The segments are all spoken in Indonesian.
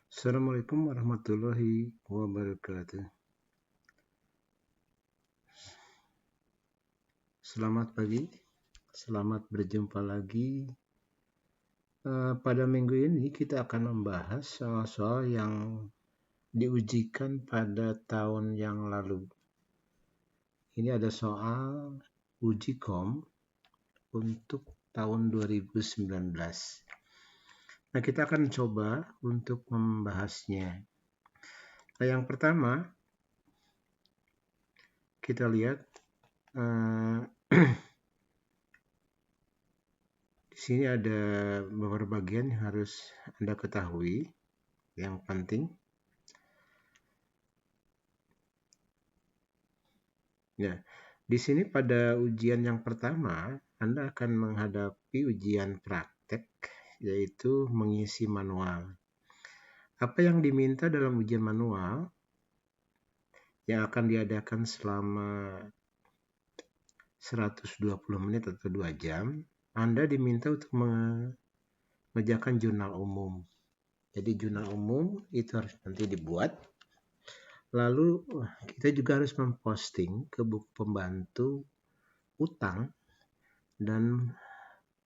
Assalamualaikum warahmatullahi wabarakatuh. Selamat pagi, selamat berjumpa lagi. Pada minggu ini kita akan membahas soal-soal yang diujikan pada tahun yang lalu. Ini ada soal uji kom untuk tahun 2019. Nah, kita akan coba untuk membahasnya. Nah, yang pertama, kita lihat di sini ada beberapa bagian yang harus Anda ketahui yang penting. Ya, di sini pada ujian yang pertama, Anda akan menghadapi ujian praktek, yaitu mengisi manual. Apa yang diminta dalam ujian manual yang akan diadakan selama 120 menit atau 2 jam, Anda diminta untuk mengerjakan jurnal umum. Jadi jurnal umum itu harus nanti dibuat. Lalu kita juga harus memposting ke buku pembantu utang dan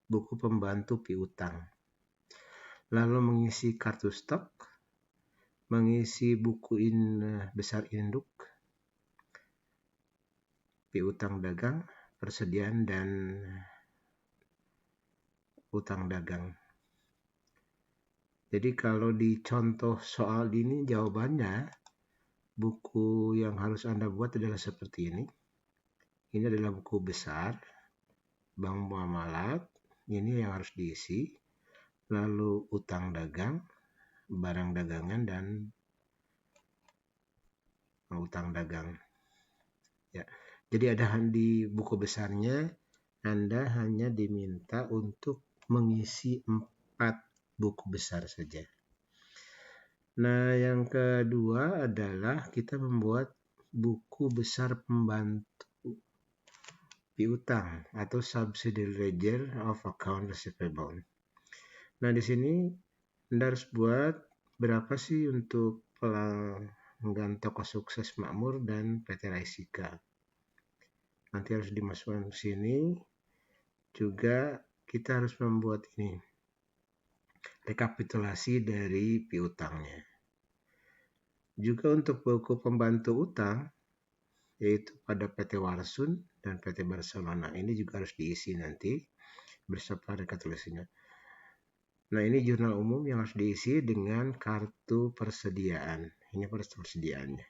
buku pembantu piutang. Lalu mengisi kartu stok, mengisi buku besar induk, piutang dagang, persediaan, dan utang dagang. Jadi kalau di contoh soal ini jawabannya, buku yang harus Anda buat adalah seperti ini. Ini adalah buku besar, bank muamalat, ini yang harus diisi. Lalu utang dagang, barang dagangan, dan utang dagang. Ya. Jadi ada di buku besarnya, Anda hanya diminta untuk mengisi 4 buku besar saja. Nah, yang kedua adalah kita membuat buku besar pembantu piutang atau subsidiary ledger of account receivable. Nah, di sini Anda harus buat berapa sih untuk pelanggan toko sukses makmur dan PT Raisika. Nanti harus dimasukkan ke sini. Juga kita harus membuat ini rekapitulasi dari piutangnya. Juga untuk buku pembantu utang, yaitu pada PT Warsun dan PT Barcelona, ini juga harus diisi nanti beserta rekapitulasinya. Nah, ini jurnal umum yang harus diisi dengan kartu persediaan. Ini kartu persediaannya,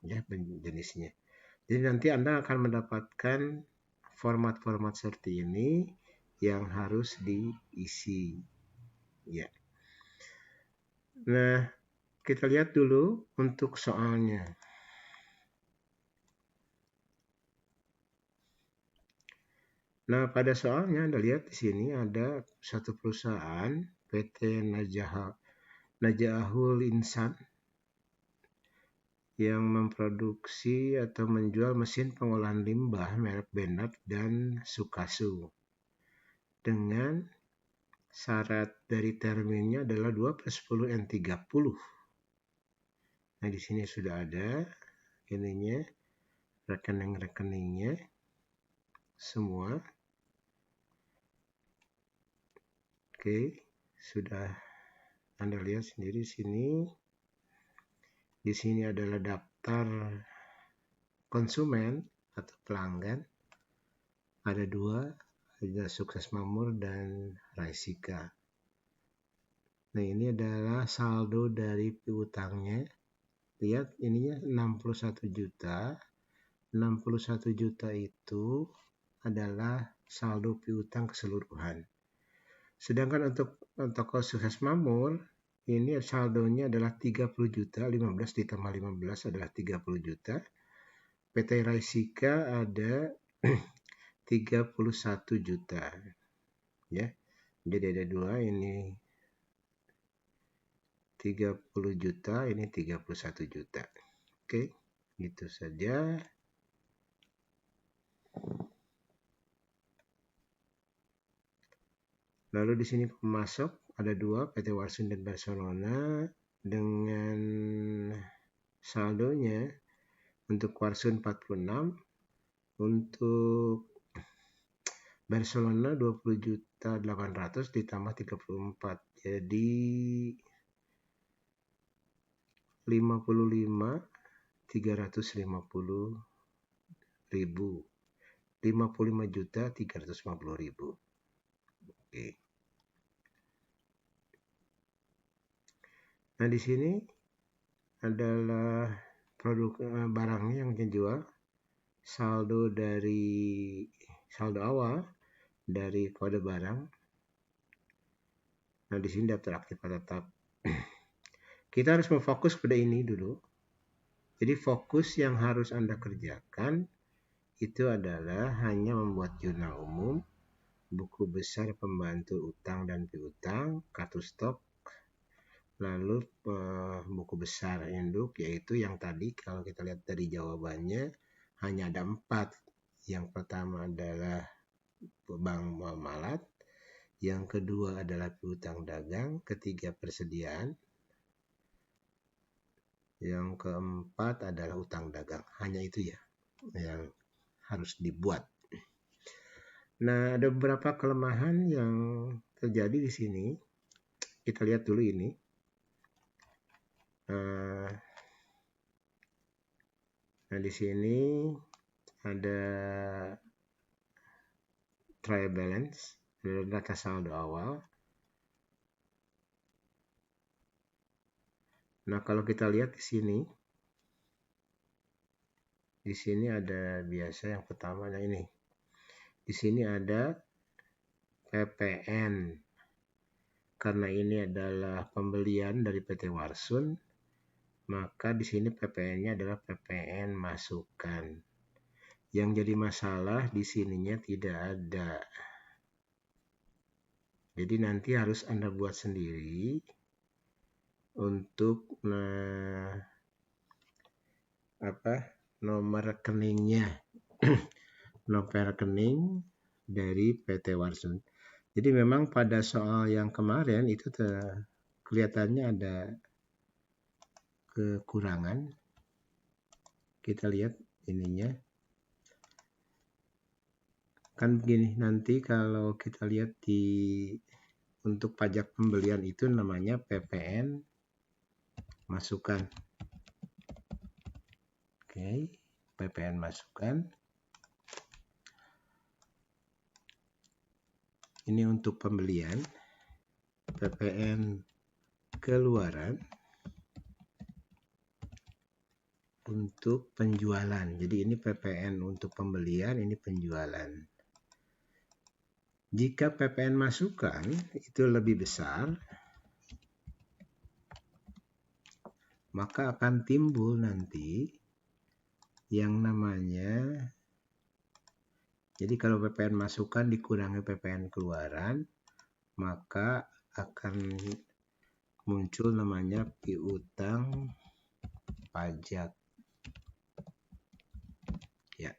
ya, jenisnya. Jadi nanti Anda akan mendapatkan format-format seperti ini yang harus diisi. Ya. Nah, kita lihat dulu untuk soalnya. Nah, pada soalnya Anda lihat di sini ada satu perusahaan PT Najahul Insan yang memproduksi atau menjual mesin pengolahan limbah merek Bernard dan Sukasu dengan syarat dari terminnya adalah 2/10N30. Nah, di sini sudah ada ininya, rekening-rekeningnya semua. Oke, sudah Anda lihat sendiri sini. Di sini adalah daftar konsumen atau pelanggan. Ada 2, ada Sukses Makmur dan Raisika. Nah, ini adalah saldo dari piutangnya. Lihat ininya 61 juta. 61 juta itu adalah saldo piutang keseluruhan. Sedangkan untuk toko Sukses Makmur, ini saldonya adalah 30 juta, 15 ditambah 15 adalah 30 juta. PT Raisika ada 31 juta. Ya. Jadi ada 2, ini 30 juta, ini 31 juta. Oke, gitu saja. Lalu di sini pemasok ada 2, PT Warsun dan Barcelona. dengan saldonya untuk Warsun 46, untuk Barcelona 20.800.000 ditambah 34, jadi 55.350.000, 55.350.000. Oke. Nah, di sini adalah produk barangnya yang dijual, saldo awal dari kode barang. Nah, di sini daftar aktif atau tetap. Kita harus memfokus pada ini dulu. Jadi fokus yang harus Anda kerjakan itu adalah hanya membuat jurnal umum, buku besar pembantu utang dan piutang, kartu stok, lalu buku besar induk, yaitu yang tadi kalau kita lihat dari jawabannya hanya ada 4. Yang pertama adalah bank muamalat, yang kedua adalah piutang dagang, ketiga persediaan, yang keempat adalah utang dagang. Hanya itu ya yang harus dibuat. Nah, ada beberapa kelemahan yang terjadi di sini. Kita lihat dulu ini. Nah, di sini ada trial balance, data saldo awal. Nah, kalau kita lihat di sini ada biasa yang pertama, nah ini. Di sini ada PPN. Karena ini adalah pembelian dari PT Warsun, maka di sini PPN-nya adalah PPN masukan. Yang jadi masalah di sininya tidak ada. Jadi nanti harus Anda buat sendiri untuk nomor rekeningnya. Nomor rekening dari PT Warsun. Jadi memang pada soal yang kemarin itu kelihatannya ada kekurangan. Kita lihat ininya. Kan begini, nanti kalau kita lihat untuk pajak pembelian itu namanya PPN masukan. Oke, PPN masukan. Ini untuk pembelian. PPN keluaran untuk penjualan. Jadi ini PPN untuk pembelian, ini penjualan. Jika PPN masukan itu lebih besar, maka akan timbul nanti yang namanya, jadi kalau PPN masukan dikurangi PPN keluaran, maka akan muncul namanya piutang pajak. Ya.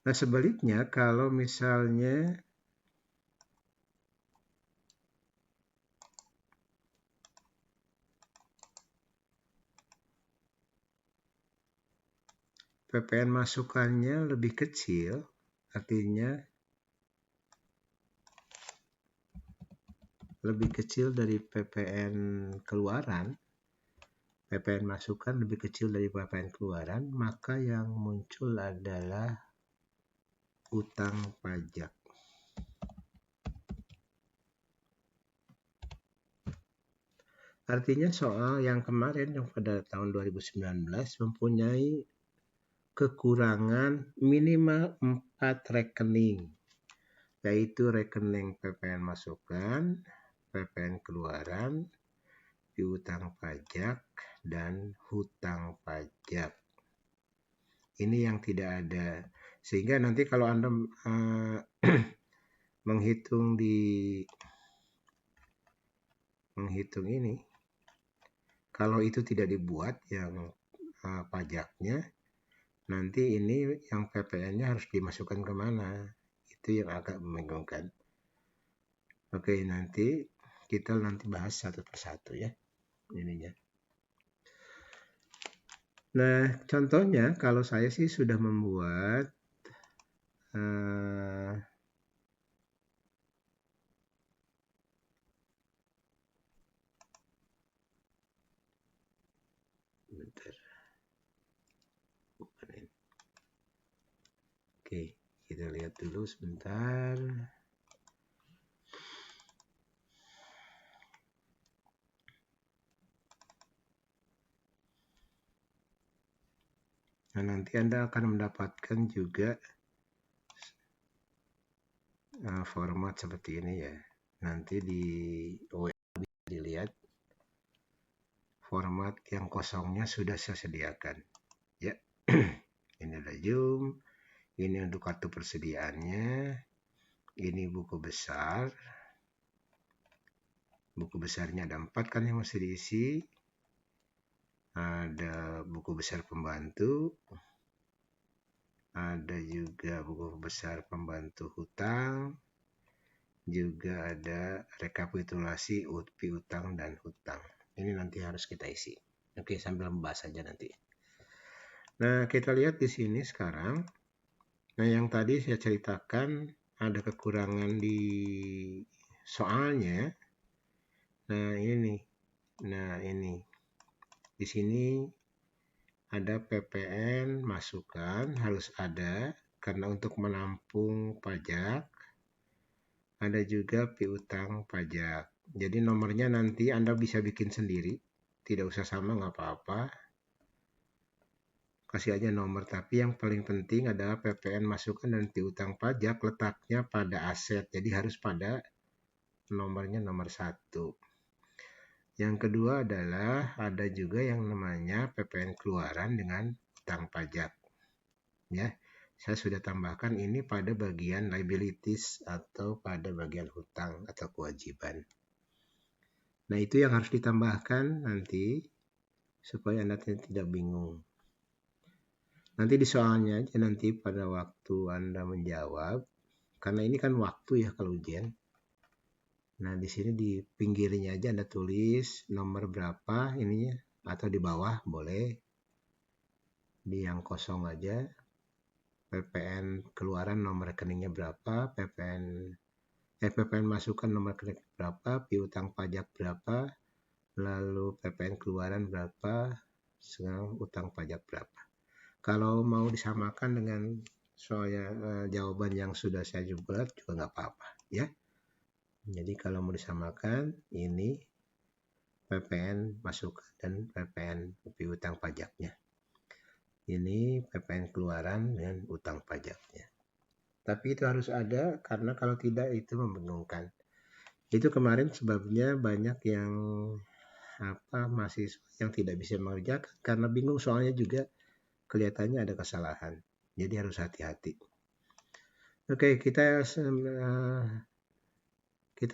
Nah, sebaliknya kalau misalnya PPN masukannya lebih kecil, artinya lebih kecil dari PPN keluaran, PPN masukan lebih kecil dari PPN keluaran, maka yang muncul adalah utang pajak. Artinya soal yang kemarin yang pada tahun 2019 mempunyai kekurangan minimal 4 rekening, yaitu rekening PPN masukan, PPN keluaran, piutang pajak, dan hutang pajak. Ini yang tidak ada. Sehingga nanti kalau Anda menghitung ini, kalau itu tidak dibuat yang pajaknya, nanti ini yang PPN-nya harus dimasukkan kemana? Itu yang agak membingungkan. Oke, nanti kita nanti bahas satu persatu ya ininya. Nah, contohnya kalau saya sih sudah membuat bentar. Oke, kita lihat dulu sebentar. Nah, nanti Anda akan mendapatkan juga format seperti ini ya. Nanti di WA bisa dilihat format yang kosongnya sudah saya sediakan. Ya, ini ada Zoom. Ini untuk kartu persediaannya. Ini buku besar. Buku besarnya ada 4 kan yang mesti diisi. Ada buku besar pembantu. Ada juga buku besar pembantu hutang. Juga ada rekapitulasi piutang dan hutang. Ini nanti harus kita isi. Oke, sambil membahas saja nanti. Nah, kita lihat di sini sekarang. Nah, yang tadi saya ceritakan ada kekurangan di soalnya. Nah, ini. Nah, ini. Di sini ada PPN masukan harus ada karena untuk menampung pajak. Ada juga piutang pajak. Jadi nomornya nanti Anda bisa bikin sendiri. Tidak usah sama, nggak apa-apa. Kasih aja nomor, tapi yang paling penting adalah PPN masukan dan piutang pajak letaknya pada aset. Jadi harus pada nomornya nomor 1. Yang kedua adalah ada juga yang namanya PPN keluaran dengan utang pajak. Ya, saya sudah tambahkan ini pada bagian liabilities atau pada bagian hutang atau kewajiban. Nah, itu yang harus ditambahkan nanti supaya Anda tidak bingung. Nanti di soalnya aja nanti pada waktu Anda menjawab, karena ini kan waktu ya kalau ujian. Nah, di sini di pinggirnya aja Anda tulis nomor berapa ininya, atau di bawah boleh. Di yang kosong aja, PPN keluaran nomor rekeningnya berapa, PPN masukan nomor rekening berapa, piutang pajak berapa, lalu PPN keluaran berapa, sekarang utang pajak berapa. Kalau mau disamakan dengan jawaban yang sudah saya buat juga nggak apa-apa ya. Jadi kalau mau disamakan ini PPN masukan dan PPN piutang pajaknya. Ini PPN keluaran dan utang pajaknya. Tapi itu harus ada karena kalau tidak itu membingungkan. Itu kemarin sebabnya banyak yang mahasiswa yang tidak bisa mengerjakan karena bingung soalnya juga kelihatannya ada kesalahan. Jadi harus hati-hati. Oke, kita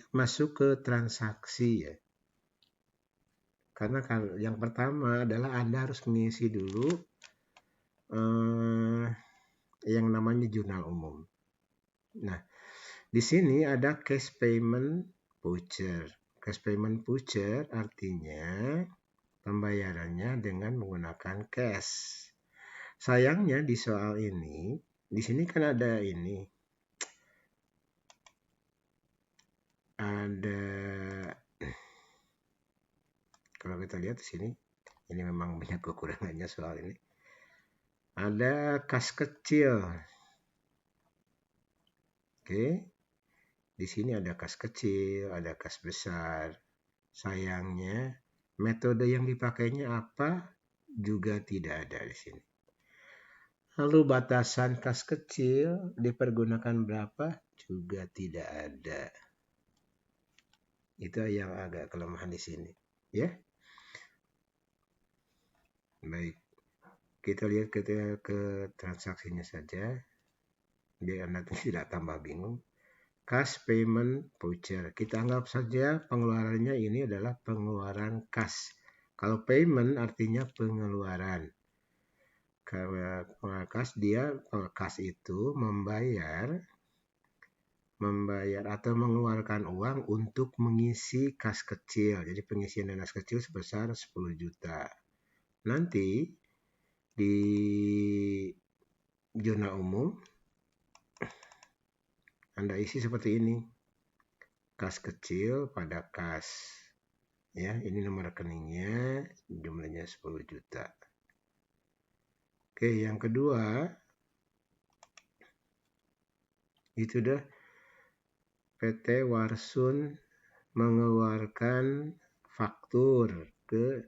masuk ke transaksi ya. Karena yang pertama adalah Anda harus mengisi dulu yang namanya jurnal umum. Nah, di sini ada cash payment voucher. Cash payment voucher artinya pembayarannya dengan menggunakan cash. Sayangnya di soal ini, di sini kan ada ini. Ada, kalau kita lihat di sini, ini memang banyak kekurangannya soal ini. Ada kas kecil. Oke. Di sini ada kas kecil, ada kas besar. Sayangnya, metode yang dipakainya apa juga tidak ada di sini. Lalu batasan kas kecil dipergunakan berapa juga tidak ada. Itu yang agak kelemahan di sini, ya. Baik, kita lihat ke transaksinya saja, biar nanti tidak tambah bingung. Cash payment voucher, kita anggap saja pengeluarannya ini adalah pengeluaran kas. Kalau payment artinya pengeluaran. Kalau kas itu membayar membayar atau mengeluarkan uang untuk mengisi kas kecil. Jadi pengisian dana kas kecil sebesar 10 juta. Nanti di zona umum Anda isi seperti ini. Kas kecil pada kas. Ya, ini nomor rekeningnya, jumlahnya 10 juta. Oke, yang kedua itu dah PT Warsun mengeluarkan faktur ke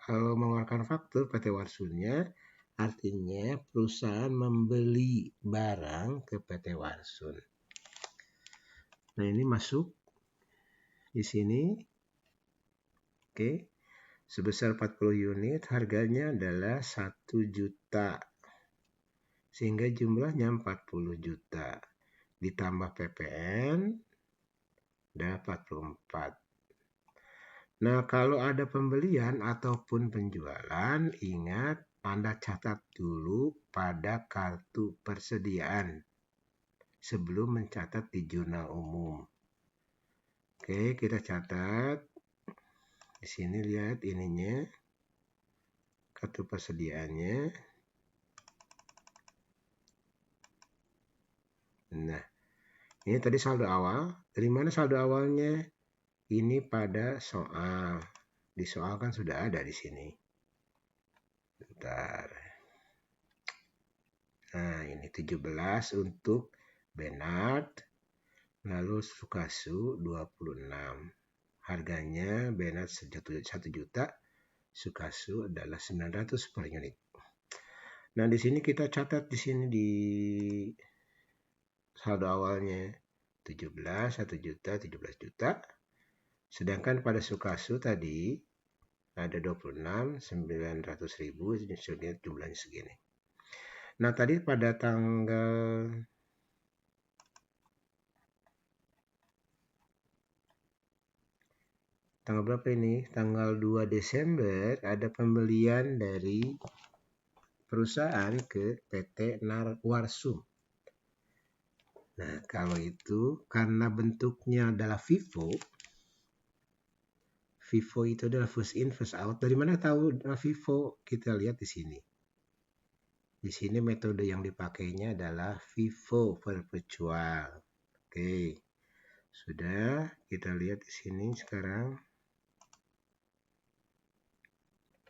kalau mengeluarkan faktur PT Warsunnya artinya perusahaan membeli barang ke PT Warsun. Nah, ini masuk di sini. Oke. Sebesar 40 unit, harganya adalah 1 juta. Sehingga jumlahnya 40 juta. Ditambah PPN, dapat 44. Nah, kalau ada pembelian ataupun penjualan, ingat Anda catat dulu pada kartu persediaan sebelum mencatat di jurnal umum. Oke, kita catat. Di sini lihat ininya, kartu persediaannya. Nah, ini tadi saldo awal. Dari mana saldo awalnya? Ini pada soal. Di soal kan sudah ada di sini. Bentar. Nah, ini 17 untuk Bernard. Lalu Sukasu 26. Harganya Bernard 1 juta. Sukasu adalah 900 per unit. Nah, di sini kita catat di sini di saldo awalnya 17, 1 juta, 17 juta. Sedangkan pada Sukasu tadi ada 26, 900 ribu, jumlahnya segini. Nah, tadi pada tanggal berapa ini? Tanggal 2 Desember ada pembelian dari perusahaan ke PT Warsum. Nah, kalau itu karena bentuknya adalah FIFO itu adalah first in first out. Dari mana tahu FIFO? Kita lihat di sini. Di sini metode yang dipakainya adalah FIFO perpetual. Oke. Sudah, kita lihat di sini sekarang.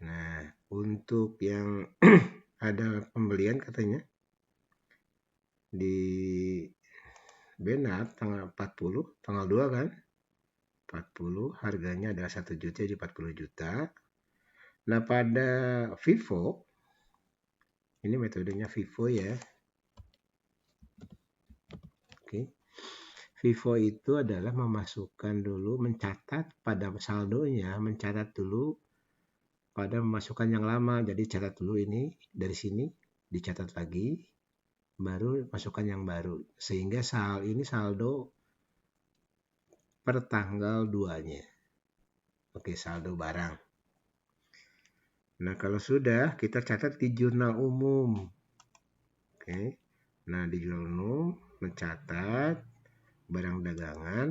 Nah, untuk yang ada pembelian katanya di Bernard tanggal 40, tanggal 2 kan? 40, harganya adalah 1 juta jadi 40 juta. Nah, pada FIFO, ini metodenya FIFO ya. Oke. FIFO itu adalah memasukkan dulu, mencatat pada saldonya, mencatat dulu pada memasukkan yang lama. Jadi catat dulu ini dari sini, dicatat lagi, baru masukkan yang baru. Sehingga ini saldo per tanggal 2-nya. Oke, saldo barang. Nah, kalau sudah, kita catat di jurnal umum. Oke. Nah, di jurnal umum mencatat barang dagangan,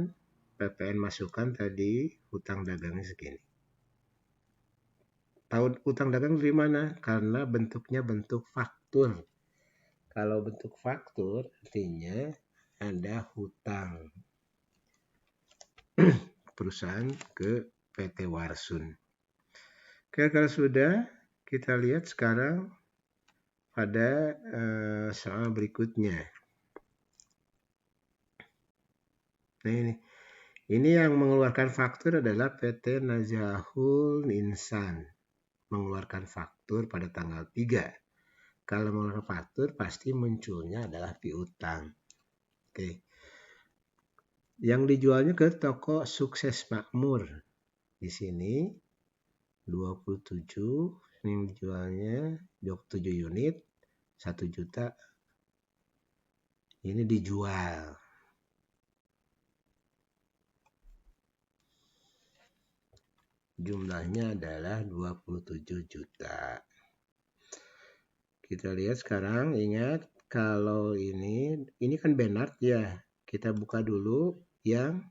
PPN masukkan tadi, hutang dagangnya segini. Tahu hutang dagang dari mana? Karena bentuknya bentuk faktur. Kalau bentuk faktur artinya ada hutang perusahaan ke PT Warsun. Oke, kalau sudah, kita lihat sekarang pada soal berikutnya. Nah, ini yang mengeluarkan faktur adalah PT Nazahul Insan. Mengeluarkan faktur pada tanggal 3. Kalau mengeluarkan faktur pasti munculnya adalah piutang. Oke. Yang dijualnya ke toko Sukses Makmur. Di sini 27 yang dijualnya 27 unit 1 juta. Ini dijual. Jumlahnya adalah 27 juta. Kita lihat sekarang, ingat kalau ini kan Bernard ya. Kita buka dulu yang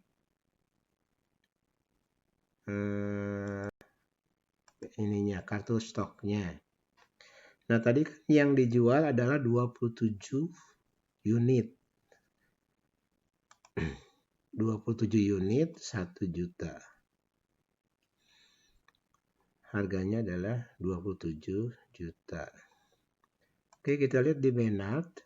ininya, kartu stoknya. Nah, tadi kan yang dijual adalah 27 unit. 27 unit 1 juta. Harganya adalah 27 juta. Oke, kita lihat di Menart.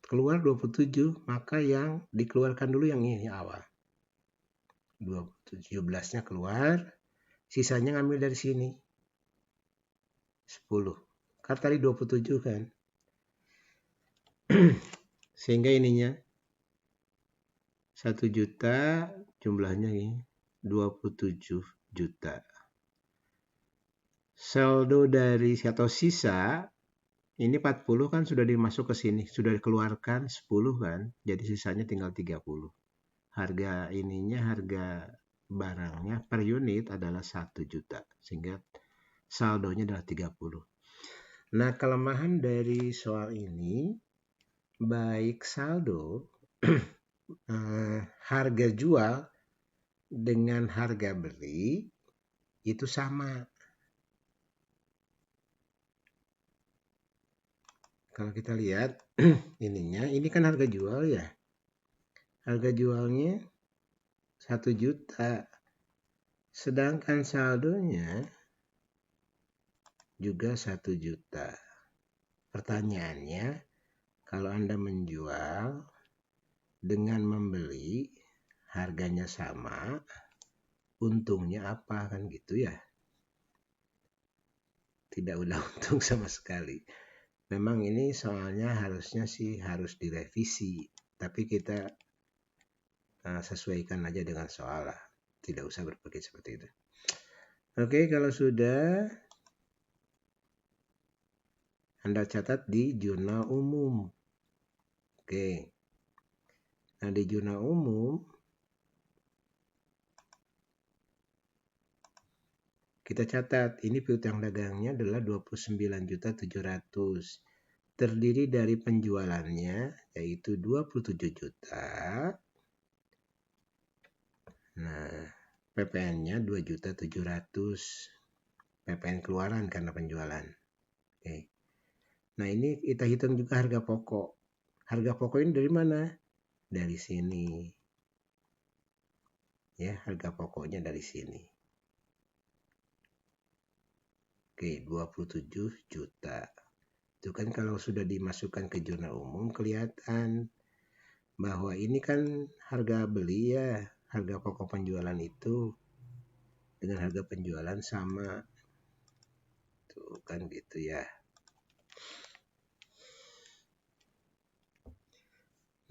Keluar 27, maka yang dikeluarkan dulu yang ini awal. 17-nya keluar, sisanya ngambil dari sini. 10. Kan tadi 27 kan. Sehingga ininya 1 juta, jumlahnya ini 27 juta. Saldo dari atau sisa ini 40 kan sudah dimasuk ke sini, sudah dikeluarkan 10 kan, jadi sisanya tinggal 30. Harga ininya, harga barangnya per unit adalah 1 juta, sehingga saldonya adalah 30. Nah, kelemahan dari soal ini, baik saldo, harga jual dengan harga beli itu sama. Kalau kita lihat ininya, ini kan harga jual ya. Harga jualnya 1 juta. Sedangkan saldonya juga 1 juta. Pertanyaannya, kalau Anda menjual dengan membeli, harganya sama, untungnya apa kan gitu ya? Tidak ada untung sama sekali. Memang ini soalnya harusnya sih harus direvisi, tapi kita sesuaikan aja dengan soal lah. Tidak usah berpikir seperti itu. Oke, kalau sudah, Anda catat di jurnal umum. Oke. Nah, di jurnal umum kita catat ini piutang dagangnya adalah 29.700.000. Terdiri dari penjualannya yaitu 27 juta. Nah, PPN-nya 2.700.000. PPN keluaran karena penjualan. Oke. Nah, ini kita hitung juga harga pokok. Harga pokok ini dari mana? Dari sini. Ya, harga pokoknya dari sini. Oke, 27 juta. Itu kan kalau sudah dimasukkan ke jurnal umum kelihatan bahwa ini kan harga beli ya, harga pokok penjualan itu dengan harga penjualan sama. Tuh kan gitu ya.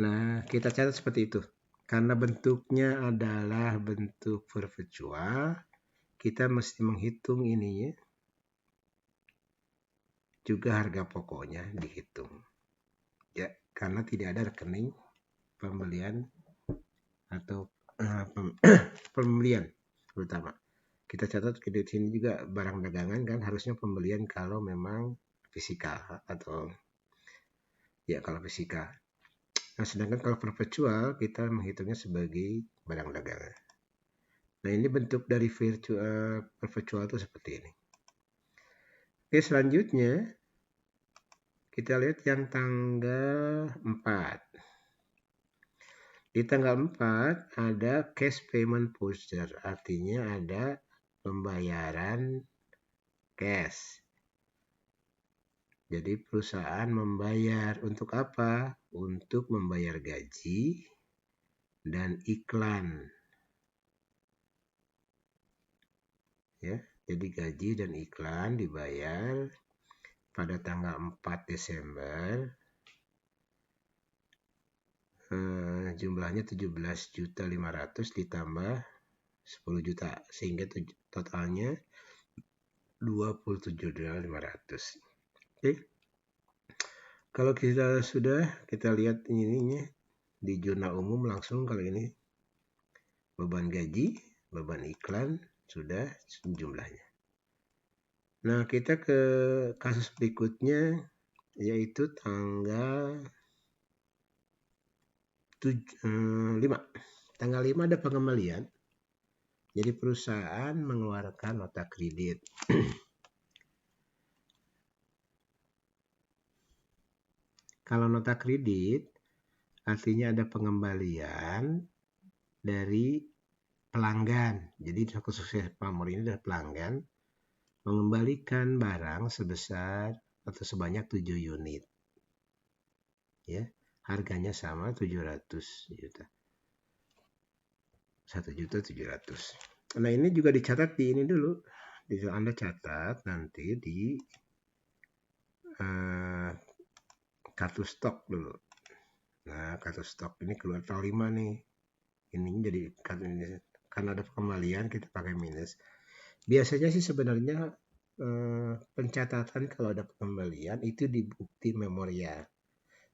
Nah, kita catat seperti itu. Karena bentuknya adalah bentuk perpetual, kita mesti menghitung ininya. Juga harga pokoknya dihitung. Ya, karena tidak ada rekening pembelian atau pembelian terutama. Kita catat di sini juga barang dagangan kan harusnya pembelian kalau memang fisikal atau ya kalau fisikal. Nah, sedangkan kalau perpetual kita menghitungnya sebagai barang dagangan. Nah, ini bentuk dari perpetual itu seperti ini. Oke, selanjutnya kita lihat yang tanggal 4. Di tanggal 4 ada cash payment voucher, artinya ada pembayaran cash. Jadi perusahaan membayar untuk apa? Untuk membayar gaji dan iklan. Ya, jadi gaji dan iklan dibayar pada tanggal 4 Desember. Jumlahnya 17.500.000 ditambah 10 juta sehingga totalnya 27.500.000. Oke. Kalau kita lihat ininya di jurnal umum langsung kalau ini beban gaji, beban iklan sudah jumlahnya. Nah, kita ke kasus berikutnya yaitu tanggal 5. Tanggal 5 ada pengembalian. Jadi perusahaan mengeluarkan nota kredit. Kalau nota kredit artinya ada pengembalian dari pelanggan. Jadi khususnya pamor ini adalah pelanggan mengembalikan barang sebesar atau sebanyak 7 unit. Ya, harganya sama 700 juta. 1.700.000. Nah, ini juga dicatat di ini dulu. Anda catat nanti di kartu stok dulu. Nah, kartu stok ini keluar tanggal 5 nih. Ini jadi karena ada pengembalian kita pakai minus. Biasanya sih sebenarnya pencatatan kalau ada pengembalian itu di bukti memorial.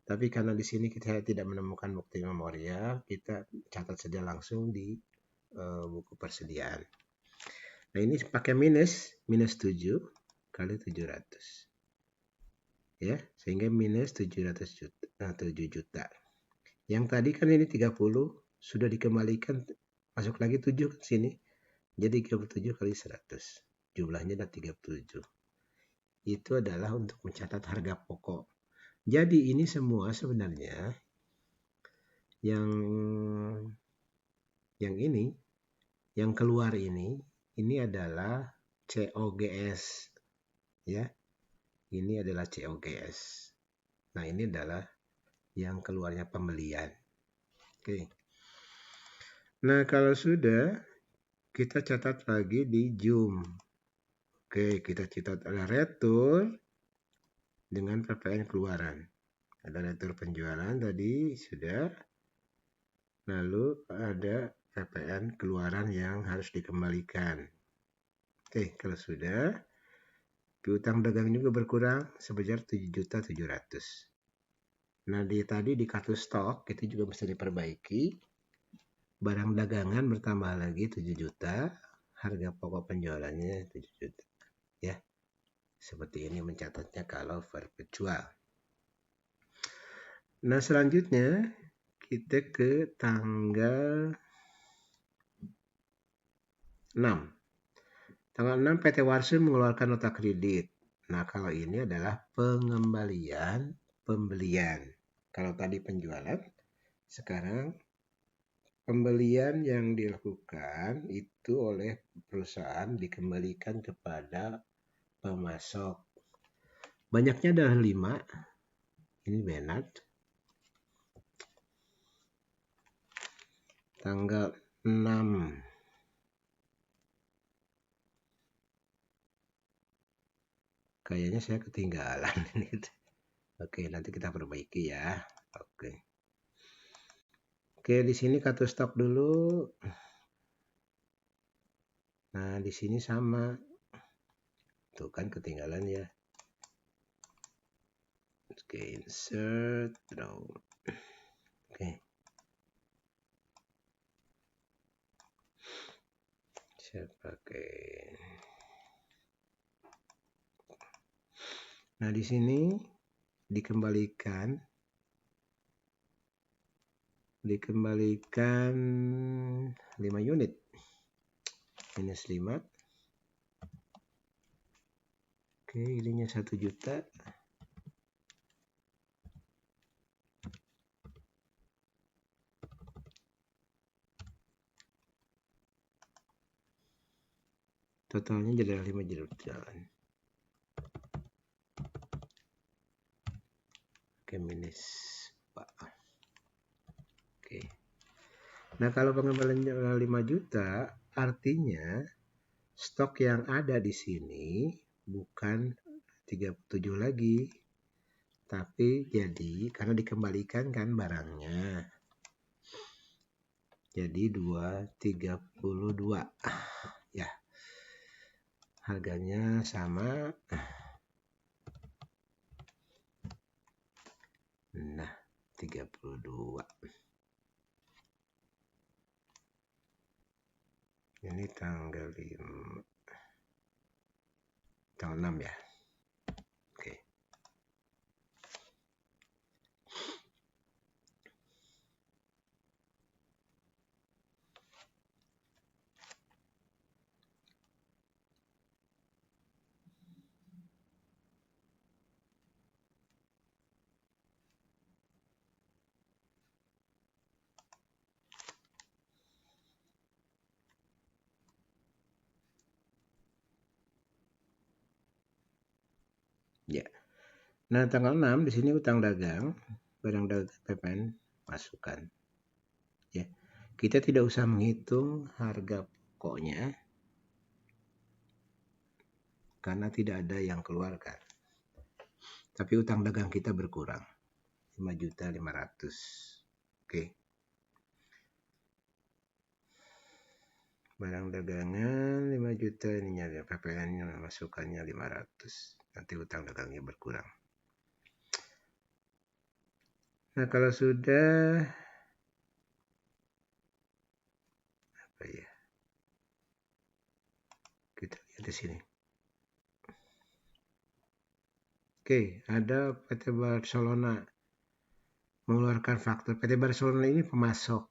Tapi karena di sini kita tidak menemukan bukti memorial, kita catat saja langsung di buku persediaan. Nah, ini pakai minus 7 kali 700. Ya, sehingga minus 700 juta, 7 juta. Yang tadi kan ini 30 sudah dikembalikan, masuk lagi 7 ke sini. Jadi 37 kali 100. Jumlahnya ada 37. Itu adalah untuk mencatat harga pokok. Jadi ini semua sebenarnya yang ini, yang keluar ini adalah COGS. Ya. Ini adalah COGS. Nah, ini adalah yang keluarnya pembelian. Oke. Nah, kalau sudah kita catat lagi di JUM. Oke, kita catat ada retur dengan PPN keluaran. Ada retur penjualan tadi sudah. Lalu ada PPN keluaran yang harus dikembalikan. Oke, kalau sudah, piutang dagang juga berkurang sebesar 7.700.000. Nah, tadi di kartu stok itu juga bisa diperbaiki. Barang dagangan bertambah lagi 7 juta, harga pokok penjualannya 7 juta. Ya. Seperti ini mencatatnya kalau perpetual. Nah, selanjutnya kita ke tanggal 6. Tanggal 6 PT Warsun mengeluarkan nota kredit. Nah, kalau ini adalah pengembalian pembelian. Kalau tadi penjualan, sekarang pembelian yang dilakukan itu oleh perusahaan dikembalikan kepada pemasok. Banyaknya adalah 5. Ini Benat. Tanggal 6. Kayaknya saya ketinggalan. Oke, nanti kita perbaiki ya. Oke. Oke, di sini kartu stok dulu. Nah, di sini sama. Tuh kan ketinggalan ya. Oke, insert, draw. Oke. Saya pakai. Nah, di sini dikembalikan 5 unit. Minus 5. Oke, ininya 1 juta. Totalnya jadi 5 juta. Oke, minus Pak. Oke. Nah, kalau pengembalian 5 juta, artinya stok yang ada di sini bukan 37 lagi. Tapi jadi karena dikembalikan kan barangnya. Jadi 232. Ya. Harganya sama. Nah, 32. Ini tanggal 5. Tanggal 6 ya. Oke. Ya. Nah, tanggal 6 di sini utang dagang, barang dagang PPN masukkan. Ya. Kita tidak usah menghitung harga pokoknya karena tidak ada yang keluarkan. Tapi utang dagang kita berkurang 5.500.000. Oke. Barang dagangan 5 juta, ininya PPN-nya masukannya 500. Nanti utang dagangnya berkurang. Nah, kalau sudah apa ya? Kita lihat di sini. Oke, ada PT Barcelona mengeluarkan faktur. PT Barcelona ini pemasok,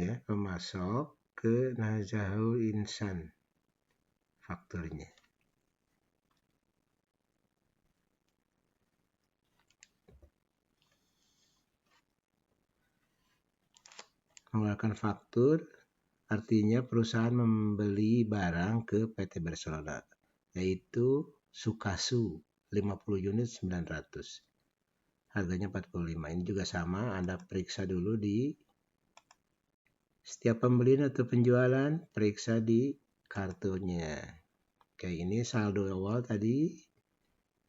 ya, pemasok ke Nazahul Insan fakturnya. Mengeluarkan faktur artinya perusahaan membeli barang ke PT Barcelona, yaitu Sukasu 50 unit 900. Harganya 45. Ini juga sama, Anda periksa dulu di setiap pembelian atau penjualan, periksa di kartunya. Oke, ini saldo awal tadi.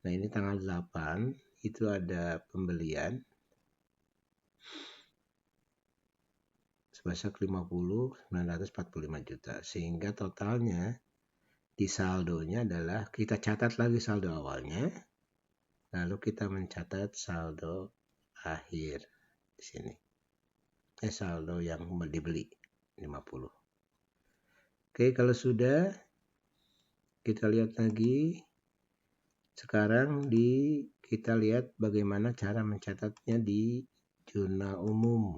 Nah, ini tanggal 8, itu ada pembelian sebesar 945 juta. Sehingga totalnya di saldonya adalah kita catat lagi saldo awalnya, lalu kita mencatat saldo akhir di sini. Saldo yang dibeli 50. Oke, kalau sudah kita lihat lagi. Sekarang kita lihat bagaimana cara mencatatnya di jurnal umum.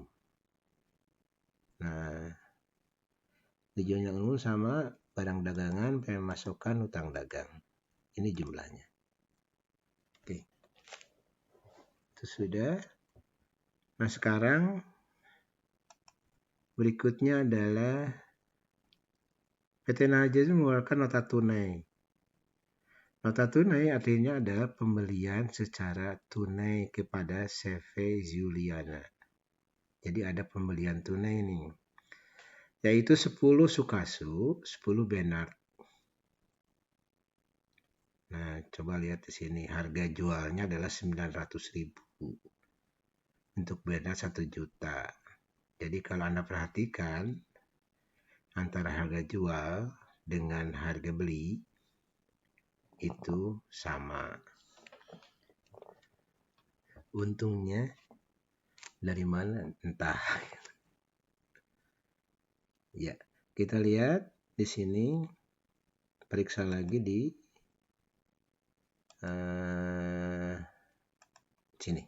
Nah, di jurnal umum sama barang dagangan, pemasukan, utang dagang. Ini jumlahnya. Oke. Itu sudah. Nah, sekarang berikutnya adalah PT Najah mengeluarkan nota tunai. Nota tunai artinya adalah pembelian secara tunai kepada CV Juliana. Jadi ada pembelian tunai nih. Yaitu 10 Sukasu, 10 Benard. Nah, coba lihat di sini. Harga jualnya adalah 900.000. Untuk Benard 1 juta. Jadi kalau Anda perhatikan antara harga jual dengan harga beli itu sama. Untungnya dari mana? Entah. Ya, kita lihat di sini, periksa lagi di sini.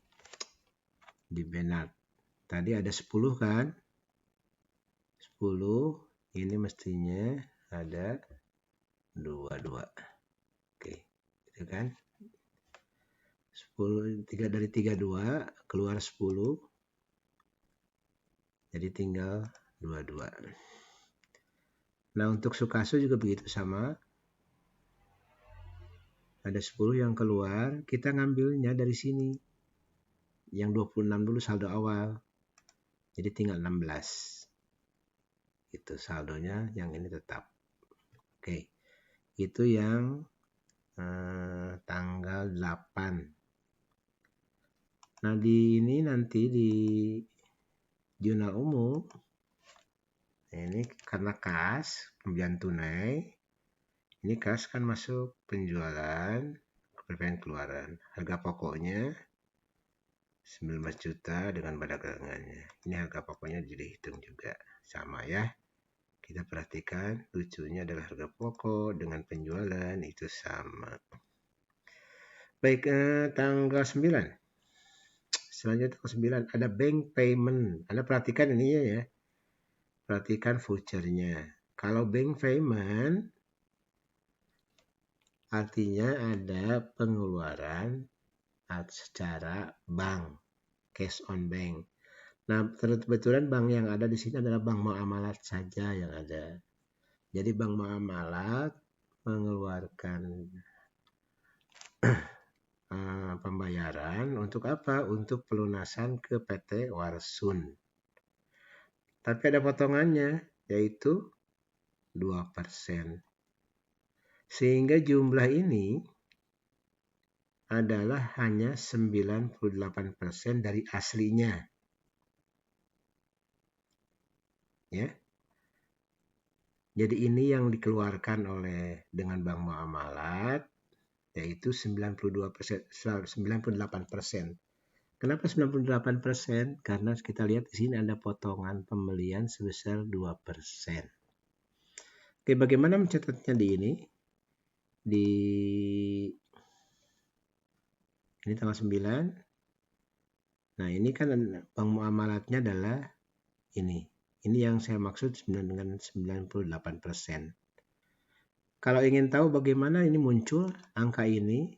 Di Benard. Tadi ada 10 kan? 10, ini mestinya ada 22. Oke, itu kan? 10 dari 32 keluar 10. Jadi tinggal 22. Nah, untuk Sukasu juga begitu sama. Ada 10 yang keluar, kita ngambilnya dari sini. Yang 26 dulu saldo awal. Jadi tinggal 16. Itu saldonya, yang ini tetap. Oke. Itu yang tanggal 8. Nah, di ini nanti di jurnal umum, ini karena kas, pembelian tunai, ini kas kan masuk penjualan, PPN keluaran. Harga pokoknya 19 juta dengan barang dagangannya. Ini harga pokoknya dihitung juga. Sama ya. Kita perhatikan, lucunya adalah harga pokok dengan penjualan itu sama. Baik, tanggal 9. Selanjutnya tanggal 9 ada bank payment. Anda perhatikan ini ya. Perhatikan vouchernya. Kalau bank payment artinya ada pengeluaran secara bank, cash on bank. Nah, kebetulan bank yang ada di sini adalah bank muamalat saja yang ada. Jadi bank muamalat mengeluarkan pembayaran untuk apa? Untuk pelunasan ke PT Warsun. Tapi ada potongannya, yaitu 2%. Sehingga jumlah ini adalah hanya 98% dari aslinya. Ya. Jadi ini yang dikeluarkan oleh dengan bank muamalat, yaitu 98%. Kenapa 98%? Karena kita lihat di sini ada potongan pembelian sebesar 2%. Oke, bagaimana mencatatnya di ini? Ini tanggal 9. Nah, ini kan bank muamalatnya adalah ini. Ini yang saya maksud dengan 98%. Kalau ingin tahu bagaimana ini muncul angka ini,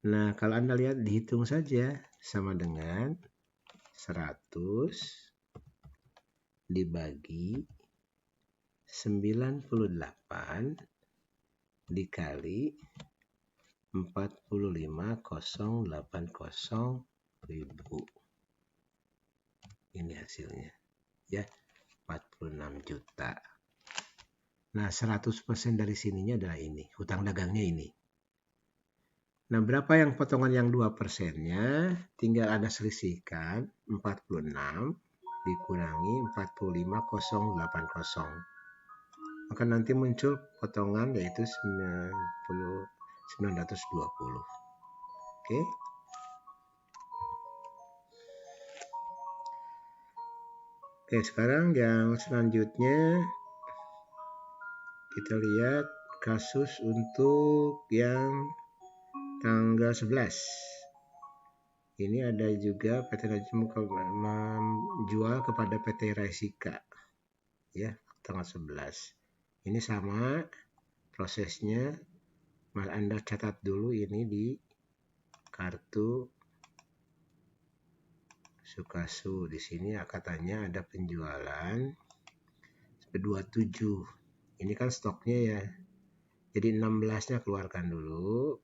nah kalau Anda lihat dihitung saja sama dengan 100 dibagi 98 dikali 45.080.000. Ini hasilnya. Ya, 46 juta. Nah, 100% dari sininya adalah ini, hutang dagangnya ini. Nah, berapa yang potongan yang 2%-nya? Tinggal Anda selisihkan 46 dikurangi 45.080. Maka nanti muncul potongan yaitu 920. Oke. Oke, sekarang yang selanjutnya kita lihat kasus untuk yang tanggal 11. Ini ada juga PT Najim menjual kepada PT Raisika. Ya, tanggal 11. Ini sama prosesnya. Mal Anda catat dulu ini di kartu Sukasu. Di sini katanya ada penjualan 27. Ini kan stoknya ya. Jadi 16-nya keluarkan dulu.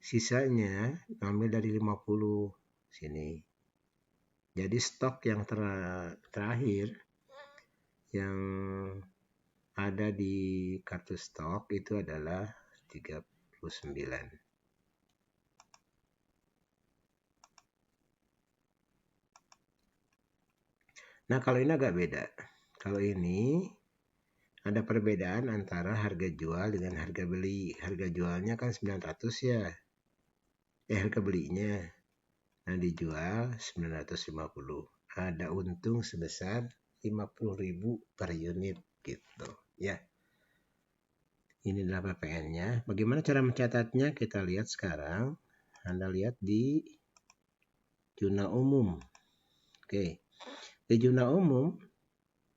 Sisanya ambil dari 50 sini. Jadi stok yang terakhir yang ada di kartu stok itu adalah 39. Nah, kalau ini agak beda. Kalau ini ada perbedaan antara harga jual dengan harga beli. Harga jualnya kan 900 ya. Harga belinya. Nah, dijual 950. Ada untung sebesar 50.000 per unit gitu ya. Ini adalah PPN-nya. Bagaimana cara mencatatnya? Kita lihat sekarang. Anda lihat di Jurnal Umum. Oke. Di Jurnal Umum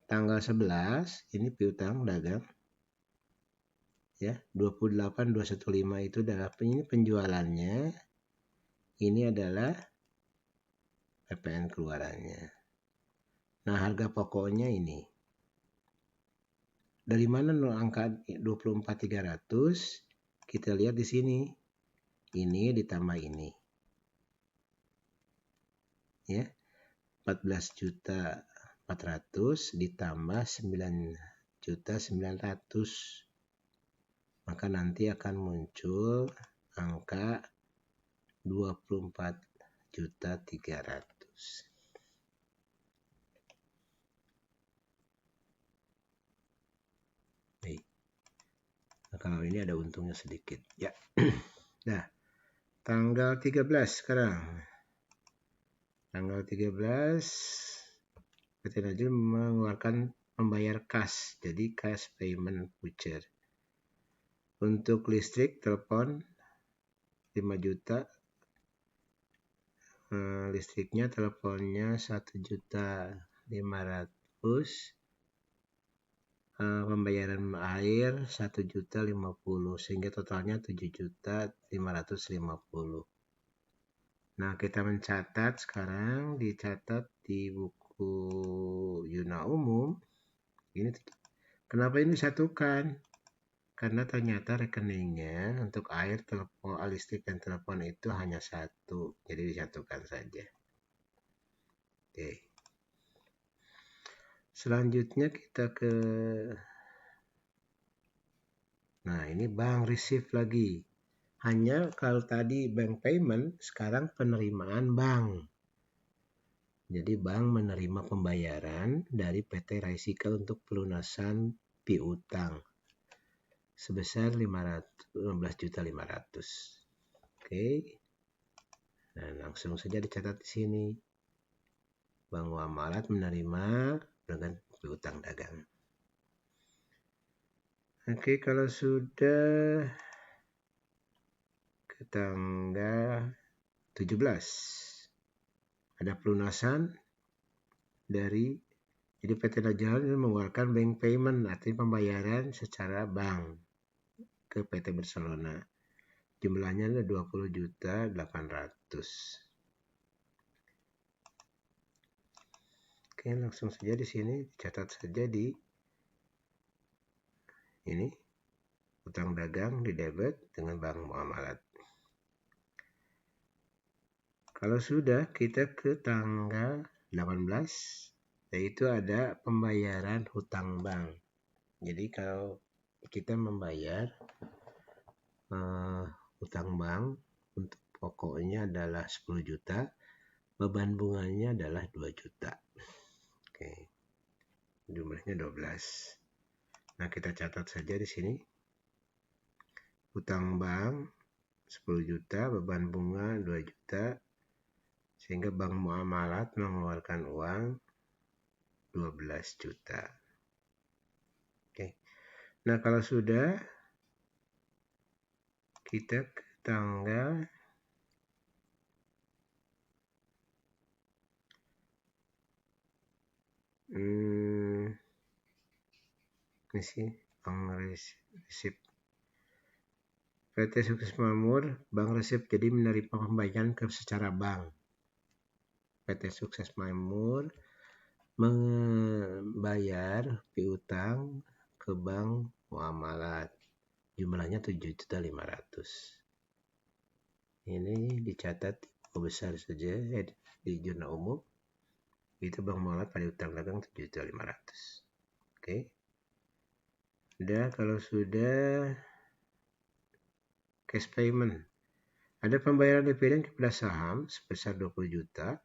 tanggal 11 ini piutang dagang ya, 28215 itu adalah ini penjualannya. Ini adalah PPN keluarannya. Nah, harga pokoknya ini. Dari mana angka 24.300? Kita lihat di sini. Ini ditambah ini. Ya. 14.400 ditambah 9.900. Maka nanti akan muncul angka 24.300. Nah, kalau ini ada untungnya sedikit ya. Nah, tanggal 13 sekarang. Tanggal 13 PT Najim mengeluarkan membayar cash, jadi cash payment voucher. Untuk listrik telepon 5 juta. Listriknya teleponnya 1.500.000. Pembayaran air 1.050.000 sehingga totalnya 7.550.000. Nah, kita mencatat sekarang, dicatat di buku Jurnal Umum. Ini kenapa ini disatukan? karena ternyata rekeningnya untuk air, telepon, listrik dan telepon itu hanya satu, jadi disatukan saja. Oke. Selanjutnya kita ke, nah ini bank receive lagi. Hanya kalau tadi bank payment, sekarang penerimaan bank. Jadi bank menerima pembayaran dari PT Raisikal untuk pelunasan piutang sebesar 15.500.000. Oke. Nah, langsung saja dicatat di sini. Bank Muamalat menerima dengan piutang dagang. Oke, kalau sudah ke tanggal 17 ada pelunasan dari, jadi PT Nasional ini mengeluarkan bank payment, artinya pembayaran secara bank ke PT Barcelona. Jumlahnya ada 20.800.000. Oke, langsung saja di sini catat saja di ini utang dagang di debit dengan bank muamalat. Kalau sudah, kita ke tanggal 18, yaitu ada pembayaran hutang bank. Jadi kalau kita membayar hutang bank untuk pokoknya adalah 10 juta, beban bunganya adalah 2 juta. Oke. Jumlahnya 12. Nah, kita catat saja di sini. Hutang bank 10 juta, beban bunga 2 juta. Sehingga bank muamalat mengeluarkan uang 12 juta. Oke. Nah, kalau sudah, kita ke tanggal ini sih bank resip. PT Sukses Makmur, bank resip, jadi menerima pembayaran secara bank. PT Sukses Makmur membayar piutang ke bank muamalat. Jumlahnya 7.500.000. Ini dicatat di buku besar saja di jurnal umum. Itu bank muamalat pada utang dagang 7.500.000. Oke. Udah, kalau sudah cash payment. Ada pembayaran dividen kepada saham sebesar 20 juta.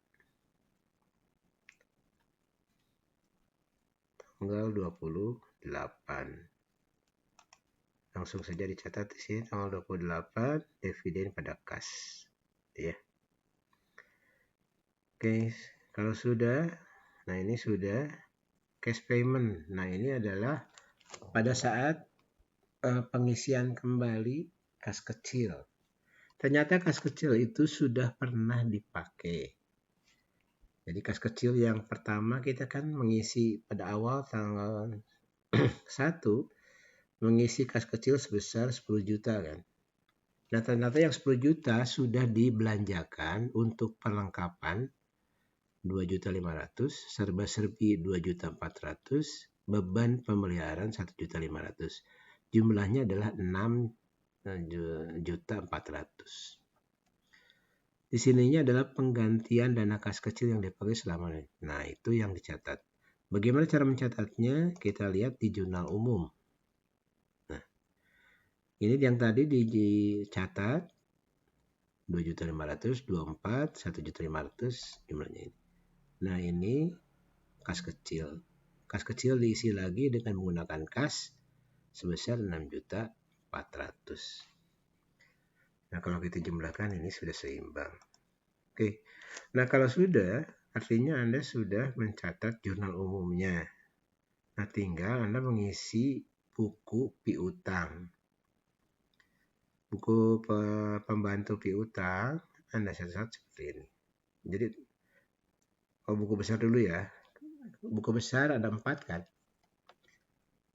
Tanggal 28. Langsung saja dicatat di sini tanggal 28 dividen pada kas. Ya. Oke, kalau sudah, nah ini sudah cash payment. Nah, ini adalah pada saat pengisian kembali kas kecil. Ternyata kas kecil itu sudah pernah dipakai. Jadi kas kecil yang pertama kita kan mengisi pada awal tanggal 1 mengisi kas kecil sebesar 10 juta kan. Nah, ternyata yang 10 juta sudah dibelanjakan untuk perlengkapan 2.500.000, serba-serbi 2.400.000, beban pemeliharaan 1.500.000. Jumlahnya adalah 6.400.000. Di sininya adalah penggantian dana kas kecil yang dipakai selama ini. Nah, itu yang dicatat. Bagaimana cara mencatatnya? Kita lihat di jurnal umum. Nah, ini yang tadi dicatat 2.500.000, 24, 1.500.000 jumlahnya ini. Nah, ini kas kecil. Kas kecil diisi lagi dengan menggunakan kas sebesar 6.400.000. Nah, kalau kita jumlahkan ini sudah seimbang. Oke. Nah, kalau sudah, artinya Anda sudah mencatat jurnal umumnya. Nah, tinggal Anda mengisi buku piutang. Buku pembantu piutang Anda catat seperti ini. Jadi, buku besar dulu ya. Buku besar ada 4 kan.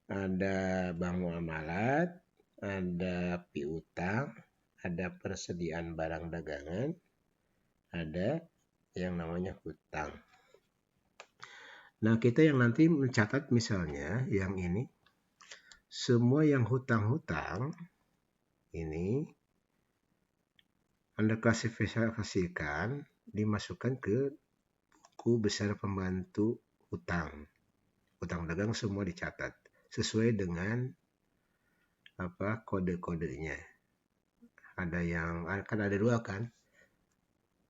Ada bank muamalat, ada piutang, ada persediaan barang dagangan, ada yang namanya hutang. Nah, kita yang nanti mencatat misalnya yang ini semua yang hutang-hutang ini Anda klasifikasikan, dimasukkan ke buku besar pembantu hutang. Hutang dagang semua dicatat sesuai dengan kode-kodenya. Kan ada dua kan.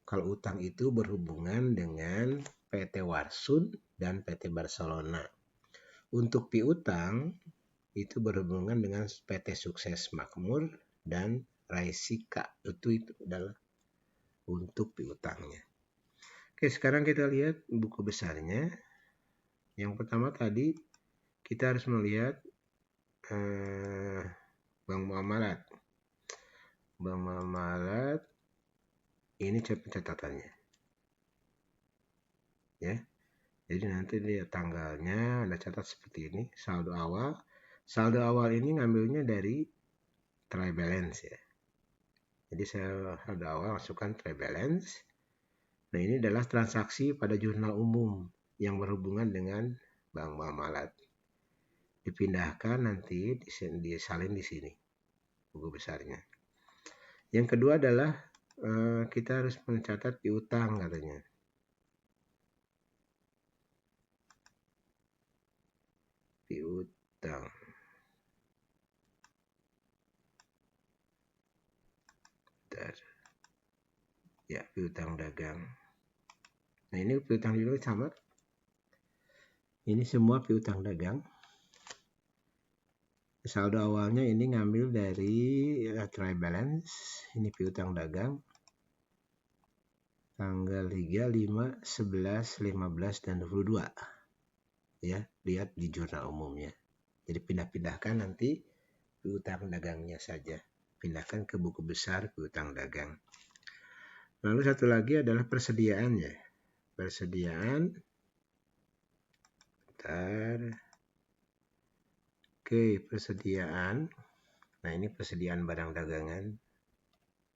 Kalau utang itu berhubungan dengan PT Warsun dan PT Barcelona. Untuk piutang itu berhubungan dengan PT Sukses Makmur dan Raisika. Itu adalah untuk piutangnya. Oke, sekarang kita lihat buku besarnya. Yang pertama tadi kita harus melihat Bank Muamalat. Bank Muamalat ini catatannya. Ya. Jadi nanti lihat tanggalnya, Anda catat seperti ini, saldo awal. Saldo awal ini ngambilnya dari trial balance ya. Jadi saldo awal masukkan trial balance. Nah, ini adalah transaksi pada jurnal umum yang berhubungan dengan Bank Muamalat. Dipindahkan nanti disalin di sini buku besarnya. Yang kedua adalah kita harus mencatat piutang katanya. Piutang. Ya, piutang dagang. Nah, ini piutang dagang sama. Ini semua piutang dagang. Saldo awalnya ini ngambil dari trial balance. Ini piutang dagang. Tanggal 3, 5, 11, 15, dan 22. Ya, lihat di jurnal umumnya. Jadi pindah-pindahkan nanti piutang dagangnya saja. Pindahkan ke buku besar piutang dagang. Lalu satu lagi adalah persediaannya. Persediaan. Oke, persediaan. Nah, ini persediaan barang dagangan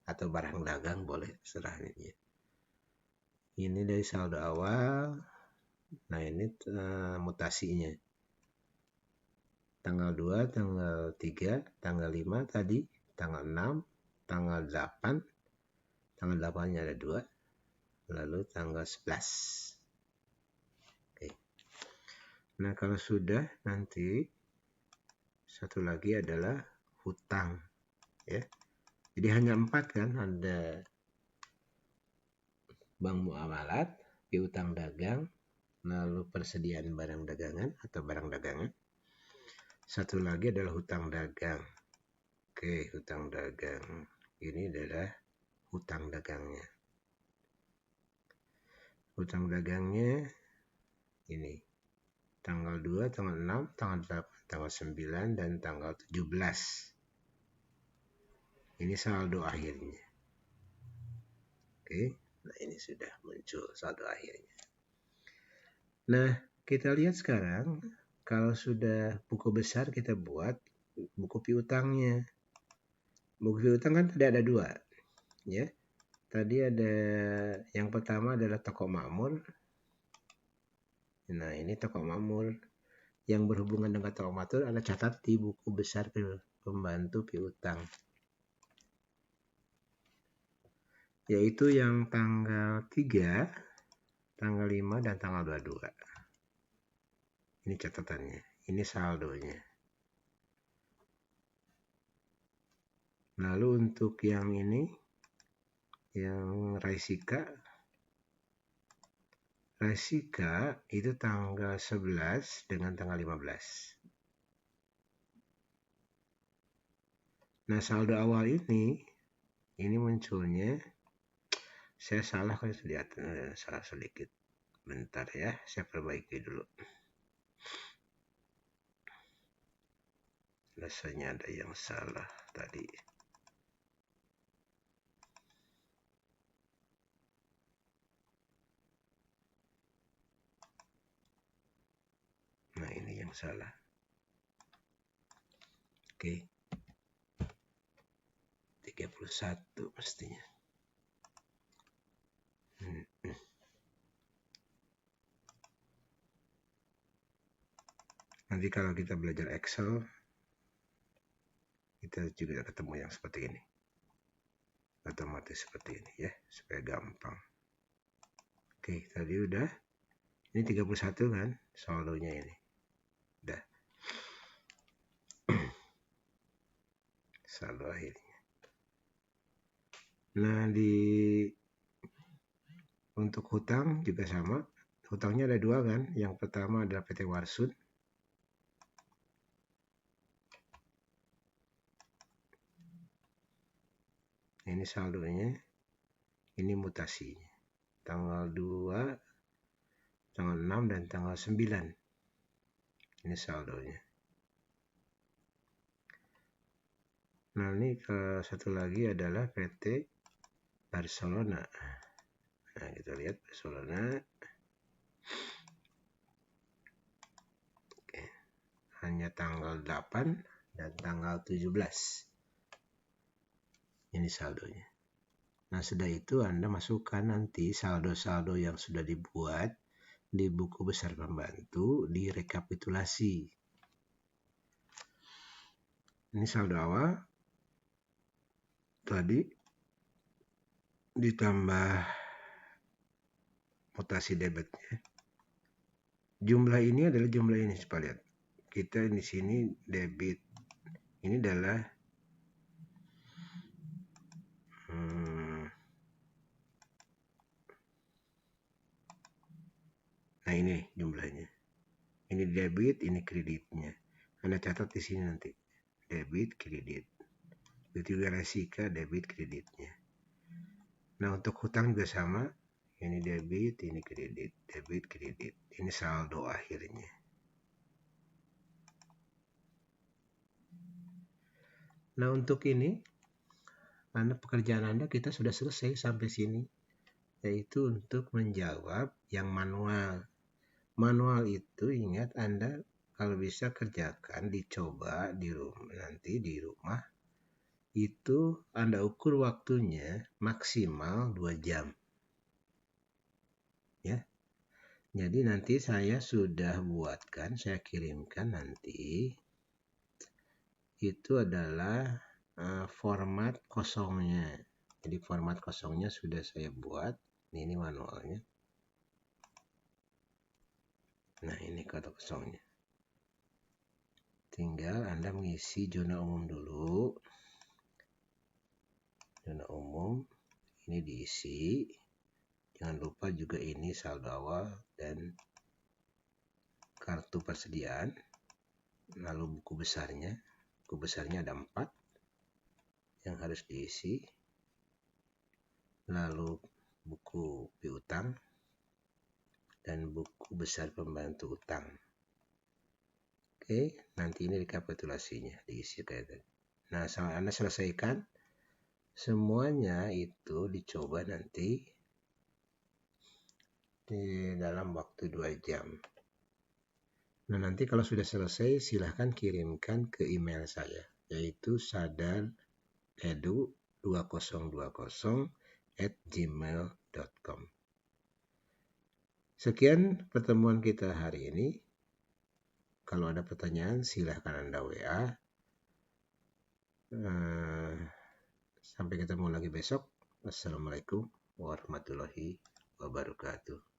atau barang dagang boleh terserah ini. Ini dari saldo awal. Nah, ini mutasinya. Tanggal 2, tanggal 3, tanggal 5 tadi, tanggal 6, tanggal 8. Tanggal 8-nya ada 2. Lalu tanggal 11. Oke. Nah, kalau sudah nanti satu lagi adalah hutang ya. Jadi hanya 4 kan, ada Bank Muamalat, piutang dagang, lalu persediaan barang dagangan atau barang dagangan. Satu lagi adalah hutang dagang. Oke, hutang dagang. Ini adalah hutang dagangnya. Hutang dagangnya ini. Tanggal 2, tanggal 6, tanggal 8, tanggal 9, dan tanggal 17. Ini saldo akhirnya. Oke, nah ini sudah muncul saldo akhirnya. Nah, kita lihat sekarang, kalau sudah buku besar kita buat buku piutangnya. Buku piutang kan tadi ada 2. Ya. Tadi ada yang pertama adalah toko makmur. Nah, ini toko makmur. Yang berhubungan dengan toko makmur Anda catat di buku besar pembantu piutang. Yaitu yang tanggal 3, tanggal 5, dan tanggal 22. Ini catatannya. Ini saldonya. Lalu untuk yang ini, yang Raisika itu tanggal 11 dengan tanggal 15. Nah, saldo awal ini munculnya, saya salah kan, lihat salah sedikit. Bentar ya, saya perbaiki dulu. Rasanya ada yang salah tadi. Nah, ini yang salah. Oke. 31 mestinya. Nanti kalau kita belajar Excel, kita juga ketemu yang seperti ini. Otomatis seperti ini ya, supaya gampang. Oke, tadi udah. Ini 31 kan saldonya ini. Udah. Saldo akhirnya. Nah, untuk hutang juga sama. Hutangnya ada dua kan. Yang pertama adalah PT Warsud. Ini saldonya. Ini mutasinya. Tanggal 2, tanggal 6, dan tanggal 9. Ini saldonya. Nah, ini satu lagi adalah PT Barcelona. Nah, kita lihat Barcelona. Oke. Hanya tanggal 8 dan tanggal 17. Ini saldonya. Nah, setelah itu Anda masukkan nanti saldo-saldo yang sudah dibuat di buku besar pembantu di rekapitulasi. Ini saldo awal. Tadi ditambah mutasi debitnya. Jumlah ini adalah jumlah ini, coba lihat. Kita di sini debit. Ini adalah nah, ini jumlahnya. Ini debit, ini kreditnya. Anda catat di sini nanti. Debit, kredit. Itu juga resika, debit, kreditnya. Nah, untuk hutang juga sama. Ini debit, ini kredit. Debit, kredit. Ini saldo akhirnya. Nah, untuk ini, pekerjaan Anda kita sudah selesai sampai sini. Yaitu untuk menjawab yang manual. Manual itu ingat Anda kalau bisa kerjakan, dicoba di rumah, nanti di rumah. Itu Anda ukur waktunya maksimal 2 jam. Ya. Jadi nanti saya sudah buatkan, saya kirimkan nanti. Itu adalah format kosongnya. Jadi format kosongnya sudah saya buat. Ini manualnya. Nah, ini kata kosongnya. Tinggal Anda mengisi zona umum dulu. Zona umum ini diisi. Jangan lupa juga ini saldo awal dan kartu persediaan. Lalu buku besarnya. Buku besarnya ada 4 yang harus diisi. Lalu buku piutang dan buku besar pembantu utang. Oke, nanti ini rekapitulasinya diisi kayak tadi. Nah, Anda selesaikan semuanya itu dicoba nanti di dalam waktu 2 jam. Nah, nanti kalau sudah selesai silahkan kirimkan ke email saya, yaitu sadaredu2020@gmail.com. Sekian pertemuan kita hari ini. Kalau ada pertanyaan silahkan Anda WA. Sampai ketemu lagi besok. Wassalamualaikum warahmatullahi wabarakatuh.